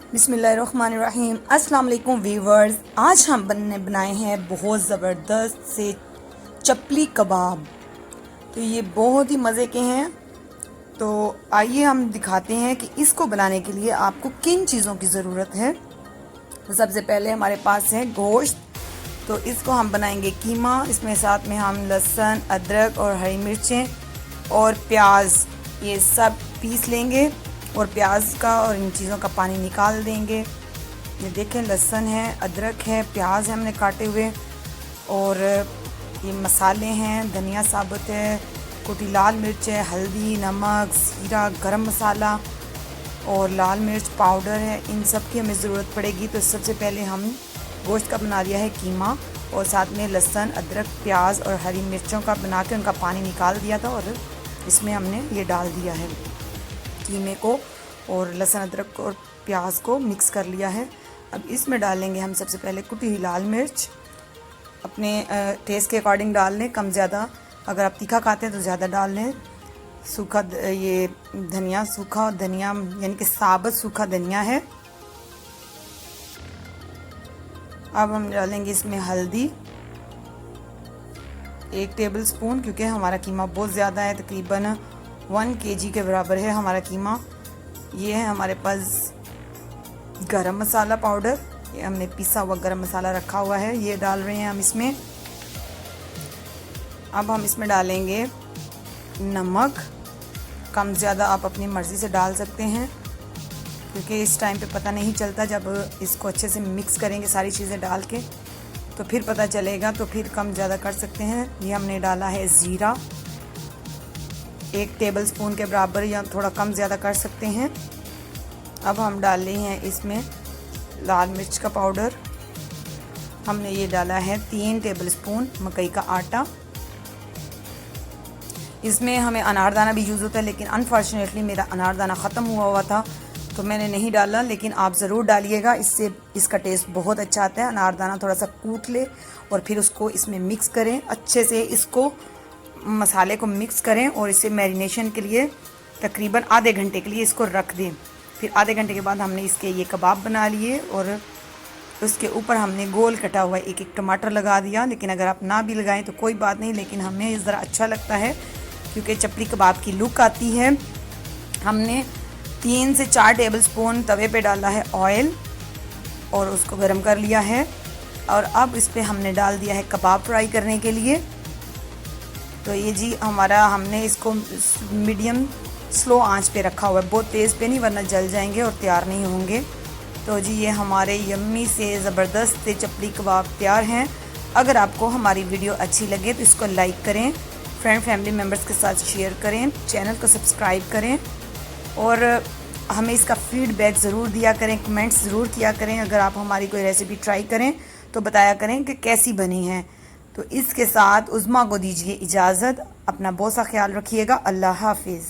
बिस्मिल्लाहिर्रहमानिर्रहीम। अस्सलाम वालेकुम व्यूवर्स, आज हम बनाए हैं बहुत ज़बरदस्त से चपली कबाब। तो ये बहुत ही मज़े के हैं। तो आइए हम दिखाते हैं कि इसको बनाने के लिए आपको किन चीज़ों की ज़रूरत है। तो सबसे पहले हमारे पास है गोश्त। तो इसको हम बनाएंगे कीमा। इसमें साथ में हम लहसुन, अदरक और हरी मिर्चें और प्याज ये सब पीस लेंगे और प्याज का और इन चीज़ों का पानी निकाल देंगे। ये देखें, लहसुन है, अदरक है, प्याज है हमने काटे हुए, और ये मसाले हैं, धनिया साबुत है, कुटी लाल मिर्च है, हल्दी, नमक, जीरा, गरम मसाला और लाल मिर्च पाउडर है। इन सब की हमें ज़रूरत पड़ेगी। तो सबसे पहले हम गोश्त का बना लिया है कीमा, और साथ में लहसुन, अदरक, प्याज और हरी मिर्चों का बना के उनका पानी निकाल दिया था, और इसमें हमने ये डाल दिया है कीमे को, और लहसुन, अदरक और प्याज को मिक्स कर लिया है। अब इसमें डालेंगे हम सबसे पहले कुटी हुई लाल मिर्च। अपने टेस्ट के अकॉर्डिंग डाल लें, कम ज़्यादा। अगर आप तीखा खाते हैं तो ज़्यादा डाल लें। सूखा ये धनिया, सूखा धनिया यानी कि साबुत सूखा धनिया है। अब हम डालेंगे इसमें हल्दी 1 टेबल स्पून, क्योंकि हमारा कीमा बहुत ज़्यादा है, तकरीबन 1 kg के बराबर है हमारा कीमा। ये है हमारे पास गरम मसाला पाउडर, ये हमने पिसा हुआ गरम मसाला रखा हुआ है, ये डाल रहे हैं हम इसमें। अब हम इसमें डालेंगे नमक। कम ज़्यादा आप अपनी मर्ज़ी से डाल सकते हैं, क्योंकि इस टाइम पे पता नहीं चलता। जब इसको अच्छे से मिक्स करेंगे सारी चीज़ें डाल के तो फिर पता चलेगा, तो फिर कम ज़्यादा कर सकते हैं। ये हमने डाला है ज़ीरा 1 टेबल स्पून के बराबर, या थोड़ा कम ज़्यादा कर सकते हैं। अब हम डाल रहे हैं इसमें लाल मिर्च का पाउडर। हमने ये डाला है 3 टेबल स्पून मकई का आटा। इसमें हमें अनारदाना भी यूज़ होता है, लेकिन अनफॉर्चुनेटली मेरा अनारदाना ख़त्म हुआ था तो मैंने नहीं डाला, लेकिन आप ज़रूर डालिएगा, इससे इसका टेस्ट बहुत अच्छा आता है। अनारदाना थोड़ा सा कूट ले और फिर उसको इसमें मिक्स करें अच्छे से, इसको मसाले को मिक्स करें और इसे मैरिनेशन के लिए तकरीबन आधे घंटे के लिए इसको रख दें। फिर आधे घंटे के बाद हमने इसके ये कबाब बना लिए, और उसके ऊपर हमने गोल कटा हुआ एक एक टमाटर लगा दिया। लेकिन अगर आप ना भी लगाएं तो कोई बात नहीं, लेकिन हमें इस ज़रा अच्छा लगता है क्योंकि चपली कबाब की लुक आती है। हमने 3 से 4 टेबल स्पून तवे पे डाला है ऑयल, और उसको गर्म कर लिया है। और अब इस पर हमने डाल दिया है कबाब फ्राई करने के लिए। तो ये जी हमारा, हमने इसको मीडियम स्लो आंच पे रखा हुआ है, बहुत तेज़ पे नहीं, वरना जल जाएंगे और तैयार नहीं होंगे। तो जी ये हमारे यम्मी से ज़बरदस्त से चपली कबाब तैयार हैं। अगर आपको हमारी वीडियो अच्छी लगे तो इसको लाइक करें, फ्रेंड फैमिली मेम्बर्स के साथ शेयर करें, चैनल को सब्सक्राइब करें, और हमें इसका फीडबैक ज़रूर दिया करें, कमेंट्स ज़रूर किया करें। अगर आप हमारी कोई रेसिपी ट्राई करें तो बताया करें कि कैसी बनी है। तो इसके साथ उज़्मा को दीजिए इजाज़त। अपना बहुत सा ख्याल रखिएगा। अल्लाह हाफिज़।